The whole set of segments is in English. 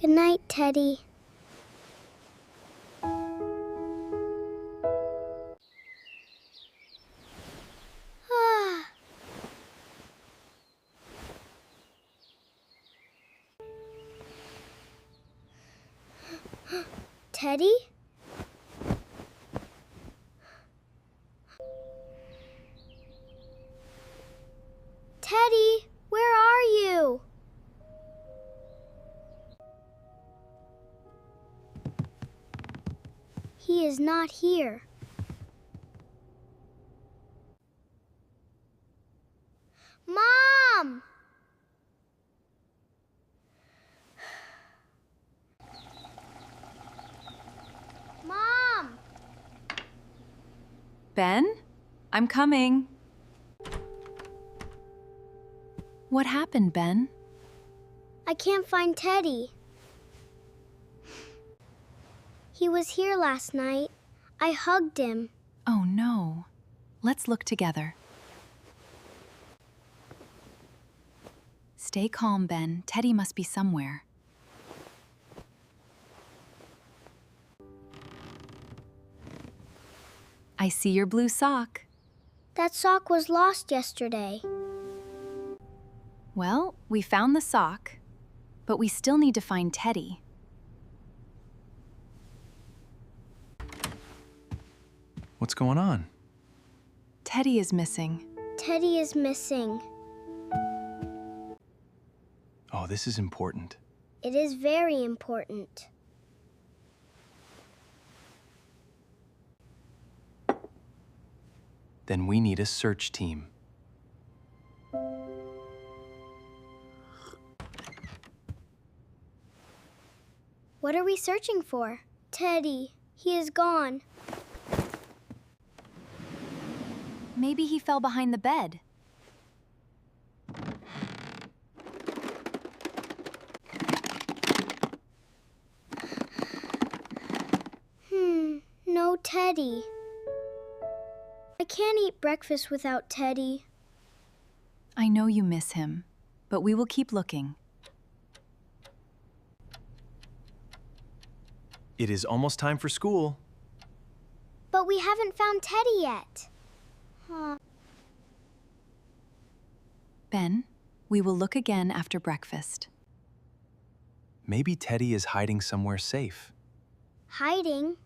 Good night, Teddy. Teddy? Teddy, where are you? He is not here. Mom! Mom! Ben? I'm coming. What happened, Ben? I can't find Teddy. He was here last night. I hugged him. Oh no. Let's look together. Stay calm, Ben. Teddy must be somewhere. I see your blue sock. That sock was lost yesterday. Well, we found the sock, but we still need to find Teddy. What's going on? Teddy is missing. Teddy is missing. Oh, this is important. It is very important. Then we need a search team. What are we searching for? Teddy. He is gone. Maybe he fell behind the bed. No Teddy. I can't eat breakfast without Teddy. I know you miss him, but we will keep looking. It is almost time for school. But we haven't found Teddy yet. Ben, we will look again after breakfast. Maybe Teddy is hiding somewhere safe. Hiding?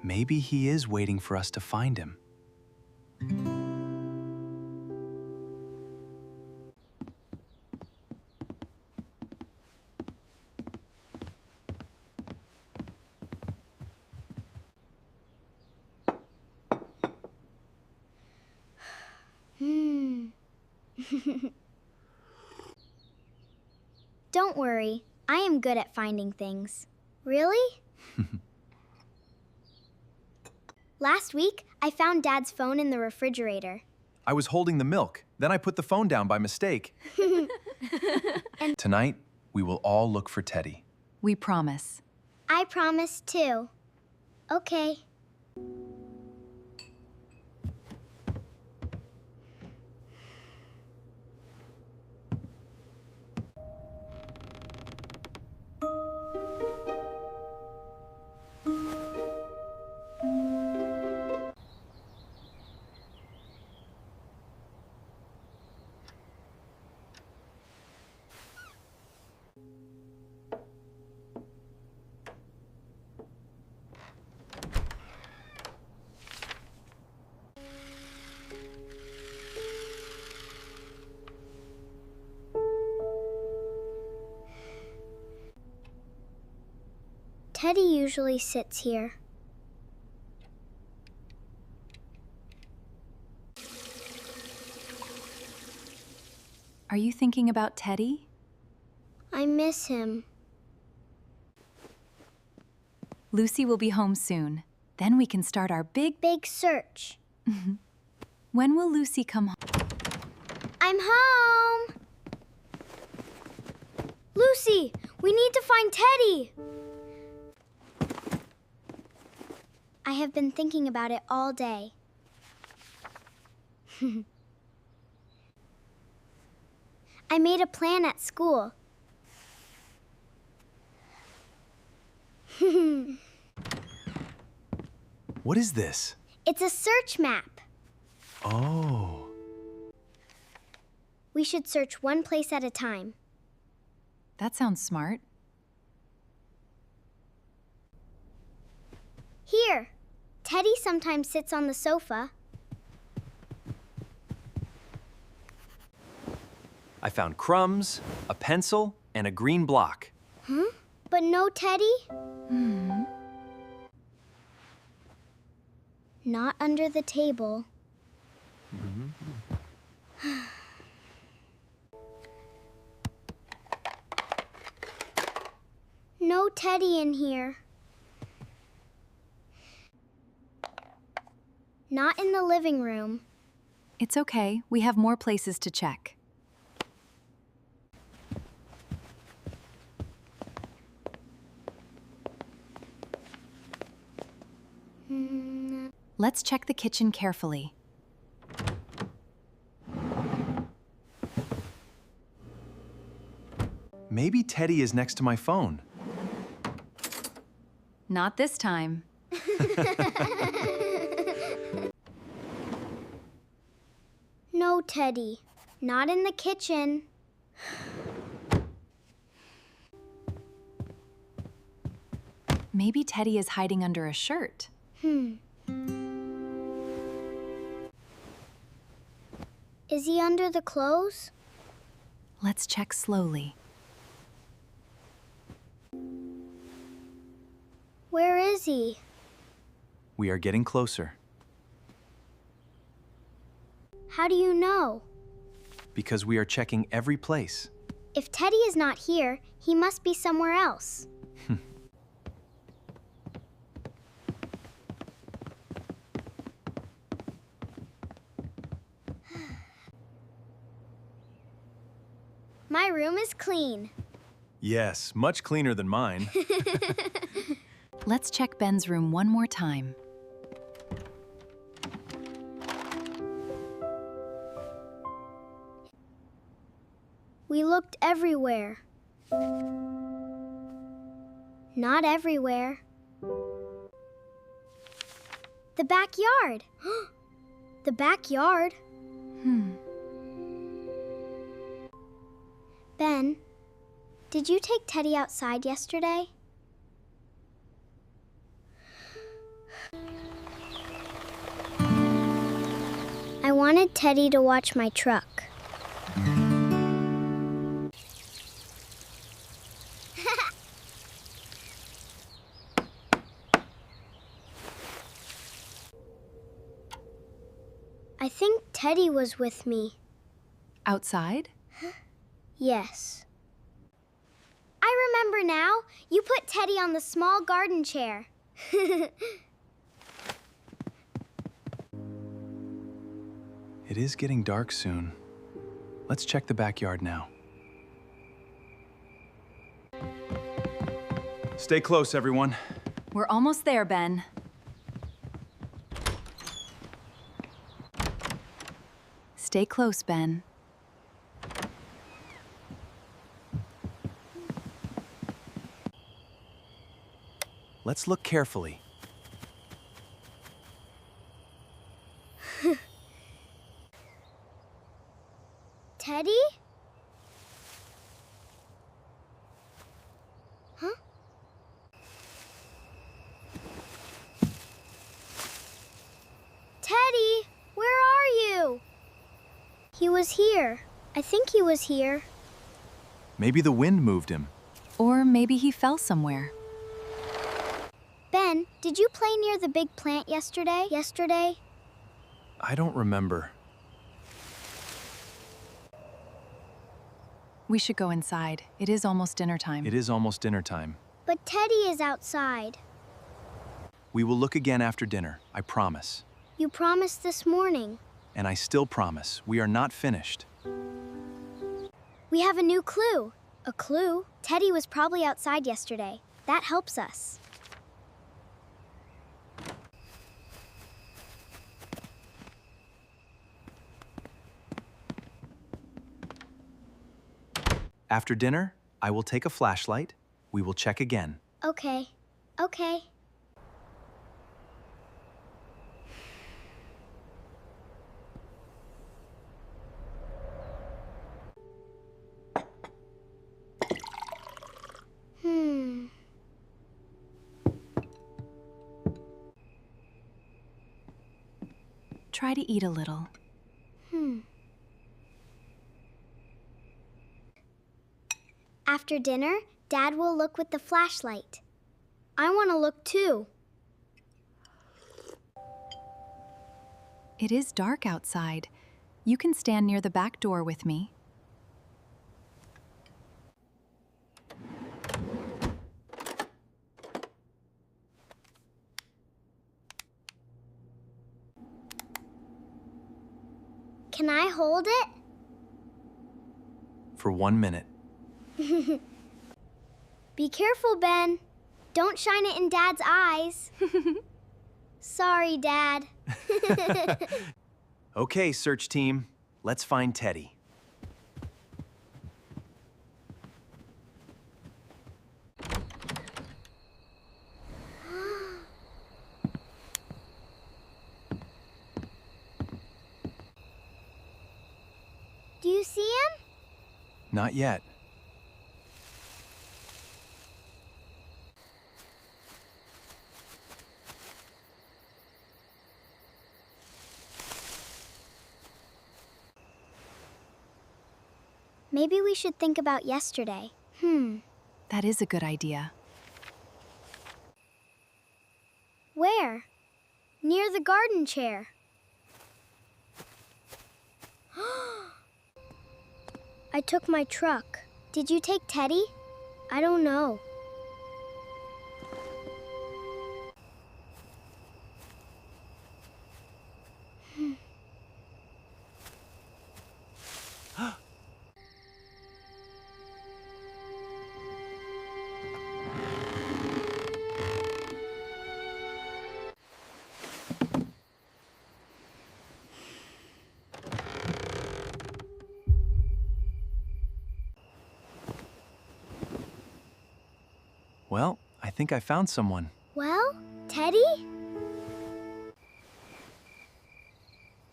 Maybe he is waiting for us to find him. Don't worry, I am good at finding things. Really? Last week, I found Dad's phone in the refrigerator. I was holding the milk. Then I put the phone down by mistake. Tonight, we will all look for Teddy. We promise. I promise too. Okay. Teddy usually sits here. Are you thinking about Teddy? I miss him. Lucy will be home soon. Then we can start our big search. When will Lucy come home? I'm home! Lucy, we need to find Teddy! I have been thinking about it all day. I made a plan at school. What is this? It's a search map. Oh. We should search one place at a time. That sounds smart. Here. Teddy sometimes sits on the sofa. I found crumbs, a pencil, and a green block. Huh? But no Teddy? Not under the table. No Teddy in here. Not in the living room. It's okay. We have more places to check. Let's check the kitchen carefully. Maybe Teddy is next to my phone. Not this time. No Teddy. Not in the kitchen. Maybe Teddy is hiding under a shirt. Is he under the clothes? Let's check slowly. Where is he? We are getting closer How do you know? because we are checking every place. If Teddy is not here, he must be somewhere else. My room is clean. Yes, much cleaner than mine. Let's check Ben's room one more time. We looked everywhere. Not everywhere. The backyard. The backyard. Ben, did you take Teddy outside yesterday? I wanted Teddy to watch my truck. I think Teddy was with me. Outside? Yes. I remember now. You put Teddy on the small garden chair. It is getting dark soon. Let's check the backyard now. Stay close, everyone. We're almost there, Ben. Stay close, Ben. Let's look carefully. Teddy? Huh? Teddy, where are you? He was here. I think he was here. Maybe the wind moved him. Or maybe he fell somewhere. Ben, did you play near the big plant yesterday? I don't remember. We should go inside. It is almost dinner time. It is almost dinner time. But Teddy is outside. We will look again after dinner, I promise. You promised this morning. And I still promise, we are not finished. We have a new clue. A clue? Teddy was probably outside yesterday. That helps us. After dinner, I will take a flashlight. We will check again. Okay. Okay. Try to eat a little. After dinner, Dad will look with the flashlight. I want to look too. It is dark outside. You can stand near the back door with me. Can I hold it? For 1 minute. Be careful, Ben. Don't shine it in Dad's eyes. Sorry, Dad. Okay, search team. Let's find Teddy. Do you see him? Not yet. Maybe we should think about yesterday. That is a good idea. Where? Near the garden chair. I took my truck. Did you take Teddy? I don't know. Well, I think I found someone. Well, Teddy?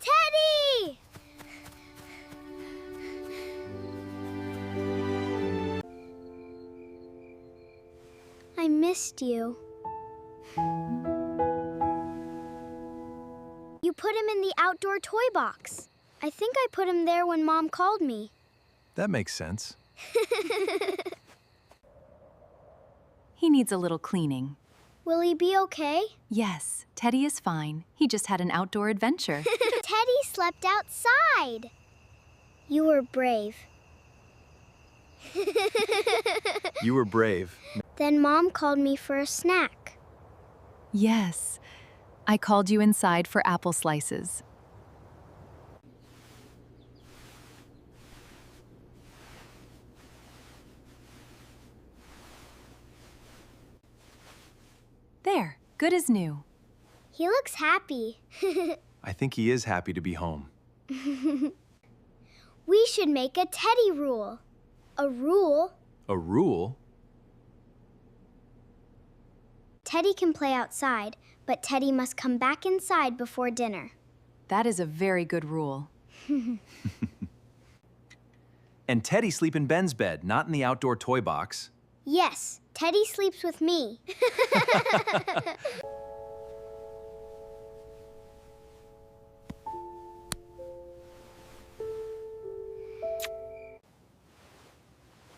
Teddy! I missed you. You put him in the outdoor toy box. I think I put him there when Mom called me. That makes sense. He needs a little cleaning. Will he be okay? Yes, Teddy is fine. He just had an outdoor adventure. Teddy slept outside. You were brave. You were brave. Then Mom called me for a snack. Yes, I called you inside for apple slices. There, good as new. He looks happy. I think he is happy to be home. We should make a Teddy rule. A rule? A rule? Teddy can play outside, but Teddy must come back inside before dinner. That is a very good rule. And Teddy sleep in Ben's bed, not in the outdoor toy box. Yes, Teddy sleeps with me.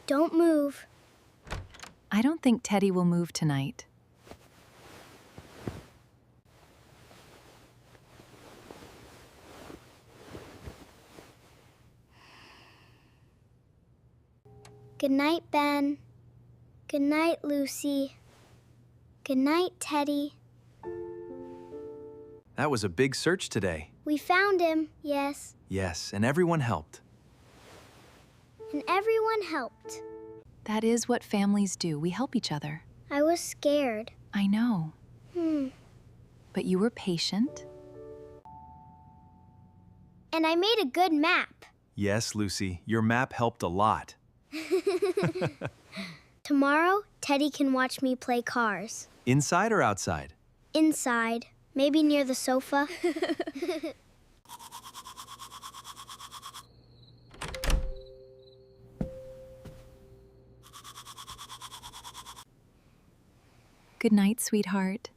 Don't move. I don't think Teddy will move tonight. Good night, Ben. Good night, Lucy. Good night, Teddy. That was a big search today. We found him, yes. Yes, and everyone helped. And everyone helped. That is what families do. We help each other. I was scared. I know. But you were patient. And I made a good map. Yes, Lucy, your map helped a lot. Tomorrow, Teddy can watch me play cars. Inside or outside? Inside, maybe near the sofa. Good night, sweetheart.